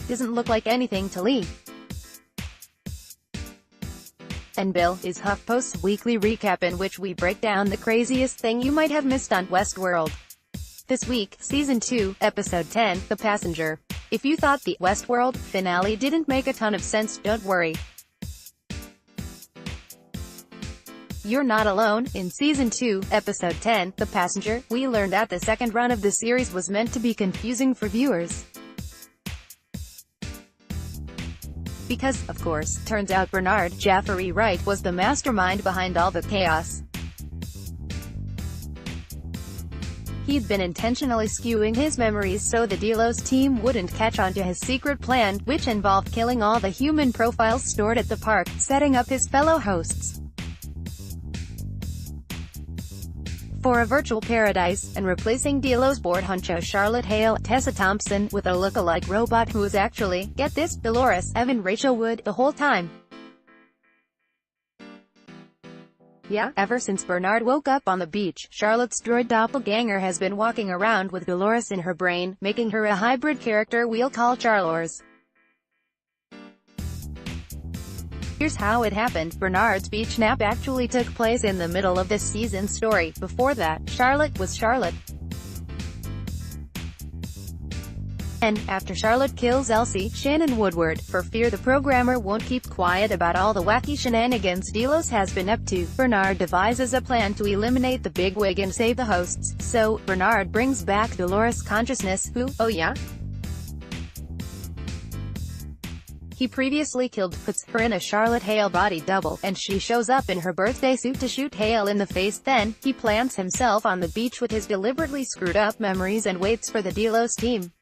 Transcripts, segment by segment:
doesn't look like anything to Lee. And Bill is HuffPost's weekly recap in which we break down the craziest thing you might have missed on Westworld. This week, Season 2, Episode 10, The Passenger. If you thought the Westworld finale didn't make a ton of sense, don't worry. You're not alone. In Season 2, Episode 10, The Passenger, we learned that the second run of the series was meant to be confusing for viewers. Because, of course, turns out Bernard Jeffrey Wright was the mastermind behind all the chaos. He'd been intentionally skewing his memories so the Delos team wouldn't catch on to his secret plan, which involved killing all the human profiles stored at the park, setting up his fellow hosts for a virtual paradise, and replacing Delos board honcho Charlotte Hale, Tessa Thompson, with a look-alike robot who was actually, get this, Dolores Evan Rachel Wood, the whole time. Yeah, ever since Bernard woke up on the beach, Charlotte's droid doppelganger has been walking around with Dolores in her brain, making her a hybrid character we'll call Charlores. Here's how it happened. Bernard's beach nap actually took place in the middle of this season's story. Before that, Charlotte was Charlotte. And, after Charlotte kills Elsie, Shannon Woodward, for fear the programmer won't keep quiet about all the wacky shenanigans Delos has been up to, Bernard devises a plan to eliminate the bigwig and save the hosts. So, Bernard brings back Dolores' consciousness, who, oh yeah? He previously killed, puts her in a Charlotte Hale body double, and she shows up in her birthday suit to shoot Hale in the face. Then, he plants himself on the beach with his deliberately screwed up memories and waits for the Delos team.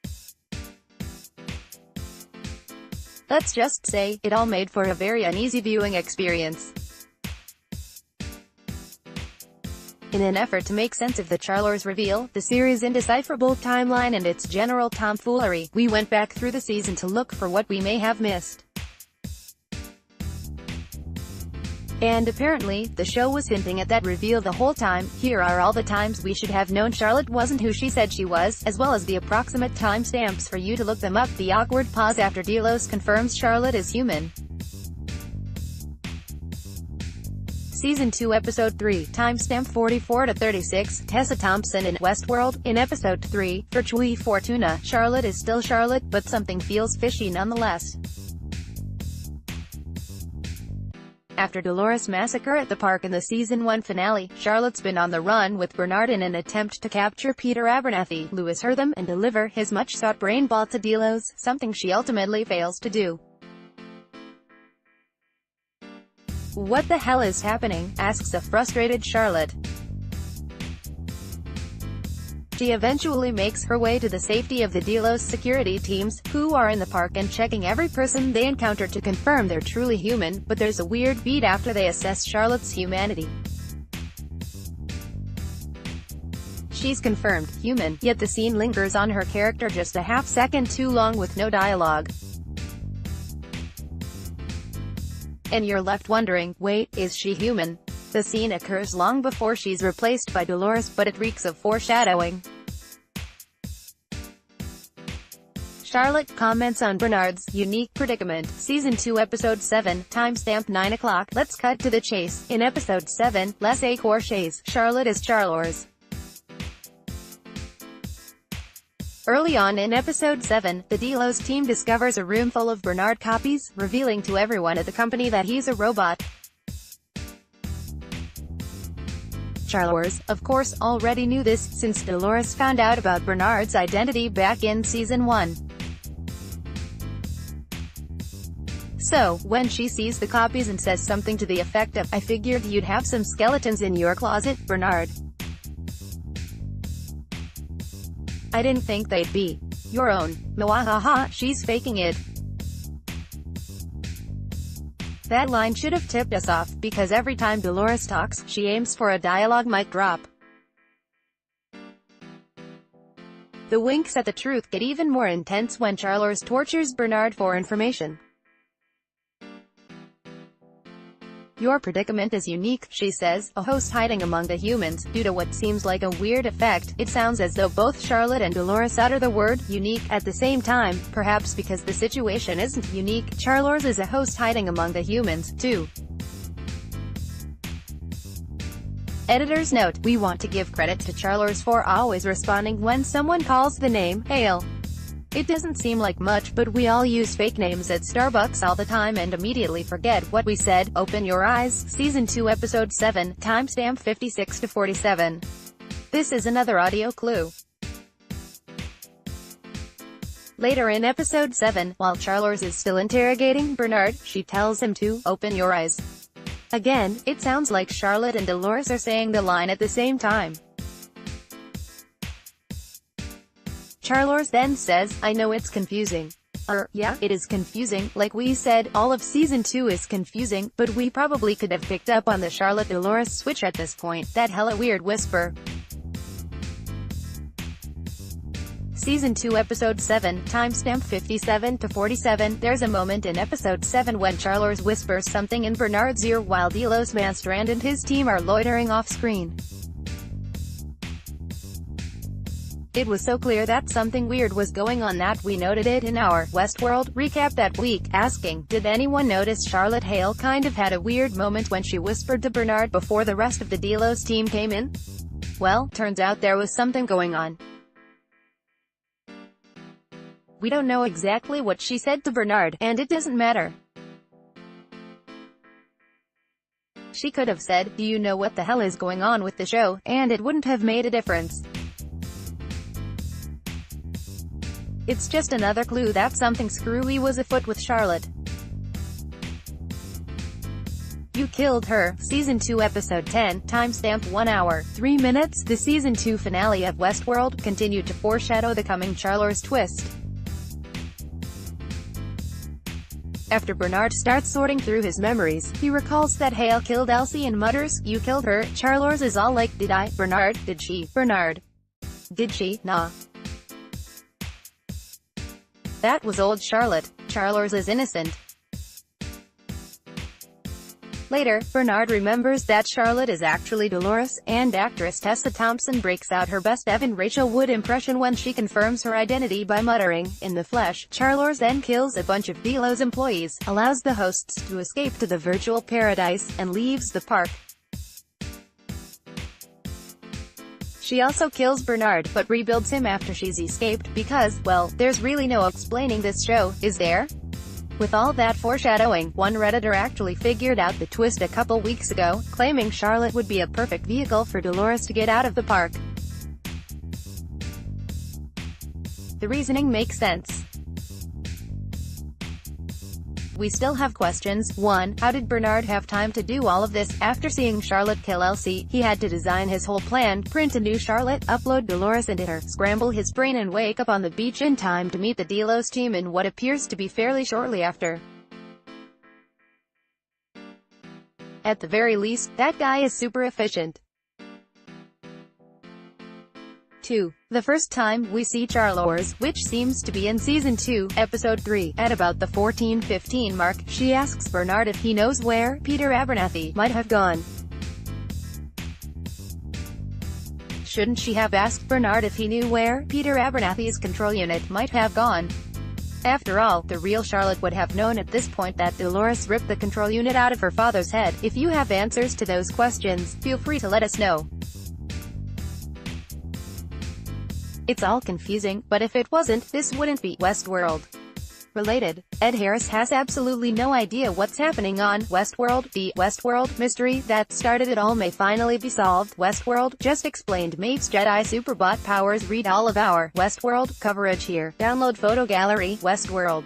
Let's just say, it all made for a very uneasy viewing experience. In an effort to make sense of the Charlores reveal, the series' indecipherable timeline and its general tomfoolery, we went back through the season to look for what we may have missed. And apparently, the show was hinting at that reveal the whole time. Here are all the times we should have known Charlotte wasn't who she said she was, as well as the approximate timestamps for you to look them up. The awkward pause after Delos confirms Charlotte is human. Season 2 Episode 3, timestamp 44 to 36, Tessa Thompson in Westworld. In Episode 3, Virtui Fortuna, Charlotte is still Charlotte, but something feels fishy nonetheless. After Dolores' massacre at the park in the Season 1 finale, Charlotte's been on the run with Bernard in an attempt to capture Peter Abernathy, Louis Hertham, and deliver his much-sought brain ball to Delos, something she ultimately fails to do. "What the hell is happening?" asks a frustrated Charlotte. She eventually makes her way to the safety of the Delos security teams, who are in the park and checking every person they encounter to confirm they're truly human, but there's a weird beat after they assess Charlotte's humanity. She's confirmed human, yet the scene lingers on her character just a half-second too long with no dialogue. And you're left wondering, wait, is she human? The scene occurs long before she's replaced by Dolores, but it reeks of foreshadowing. Charlotte comments on Bernard's unique predicament. Season 2 Episode 7, timestamp 9 o'clock. Let's cut to the chase. In Episode 7, Les Écorchés, Charlotte is Charlores. Early on in Episode 7, the Delos team discovers a room full of Bernard copies, revealing to everyone at the company that he's a robot. Charlores, of course, already knew this, since Dolores found out about Bernard's identity back in Season 1. So, when she sees the copies and says something to the effect of, "I figured you'd have some skeletons in your closet, Bernard. I didn't think they'd be your own. Mwahaha, she's faking it." That line should have tipped us off, because every time Dolores talks, she aims for a dialogue mic drop. The winks at the truth get even more intense when Charlores tortures Bernard for information. "Your predicament is unique," she says, a host hiding among the humans. Due to what seems like a weird effect, it sounds as though both Charlotte and Dolores utter the word unique at the same time, perhaps because the situation isn't unique. Charles is a host hiding among the humans, too. Editor's note: we want to give credit to Charles for always responding when someone calls the name Hale. It doesn't seem like much, but we all use fake names at Starbucks all the time and immediately forget what we said. Open Your Eyes, Season 2 Episode 7, timestamp 56-47. This is another audio clue. Later in Episode 7, while Charles is still interrogating Bernard, she tells him to open your eyes. Again, it sounds like Charlotte and Dolores are saying the line at the same time. Charles then says, "I know it's confusing." Yeah, it is confusing. Like we said, all of Season 2 is confusing, but we probably could have picked up on the Charlotte-Dolores switch at this point. That hella weird whisper. Season 2 Episode 7, timestamp 57-47. There's a moment in Episode 7 when Charles whispers something in Bernard's ear while Delos Manstrand and his team are loitering off-screen. It was so clear that something weird was going on that we noted it in our Westworld recap that week, asking, did anyone notice Charlotte Hale kind of had a weird moment when she whispered to Bernard before the rest of the Delos team came in? Well, turns out there was something going on. We don't know exactly what she said to Bernard, and it doesn't matter. She could have said, "Do you know what the hell is going on with the show?" and it wouldn't have made a difference. It's just another clue that something screwy was afoot with Charlotte. You Killed Her, Season 2 Episode 10, timestamp 1 hour, 3 minutes. The Season 2 finale of Westworld continued to foreshadow the coming Charles twist. After Bernard starts sorting through his memories, he recalls that Hale killed Elsie and mutters, "You killed her." Charles is all like, "Did I? Bernard? Did she? Bernard? Did she? Nah. That was old Charlotte. Charles is innocent." Later, Bernard remembers that Charlotte is actually Dolores, and actress Tessa Thompson breaks out her best Evan Rachel Wood impression when she confirms her identity by muttering, "In the flesh." Charles then kills a bunch of Delos employees, allows the hosts to escape to the virtual paradise, and leaves the park. She also kills Bernard, but rebuilds him after she's escaped, because, well, there's really no explaining this show, is there? With all that foreshadowing, one Redditor actually figured out the twist a couple weeks ago, claiming Charlotte would be a perfect vehicle for Dolores to get out of the park. The reasoning makes sense. We still have questions. 1. How did Bernard have time to do all of this? After seeing Charlotte kill Elsie, he had to design his whole plan, print a new Charlotte, upload Dolores into her, scramble his brain and wake up on the beach in time to meet the Delos team in what appears to be fairly shortly after. At the very least, that guy is super efficient. 2. The first time we see Charles, which seems to be in Season 2, Episode 3, at about the 14-15 mark, she asks Bernard if he knows where Peter Abernathy might have gone. Shouldn't she have asked Bernard if he knew where Peter Abernathy's control unit might have gone? After all, the real Charlotte would have known at this point that Dolores ripped the control unit out of her father's head. If you have answers to those questions, feel free to let us know. It's all confusing, but if it wasn't, this wouldn't be Westworld. Related, Ed Harris has absolutely no idea what's happening on Westworld. The Westworld mystery that started it all may finally be solved. Westworld just explained Mate's Jedi Superbot powers. Read all of our Westworld coverage here. Download photo gallery. Westworld.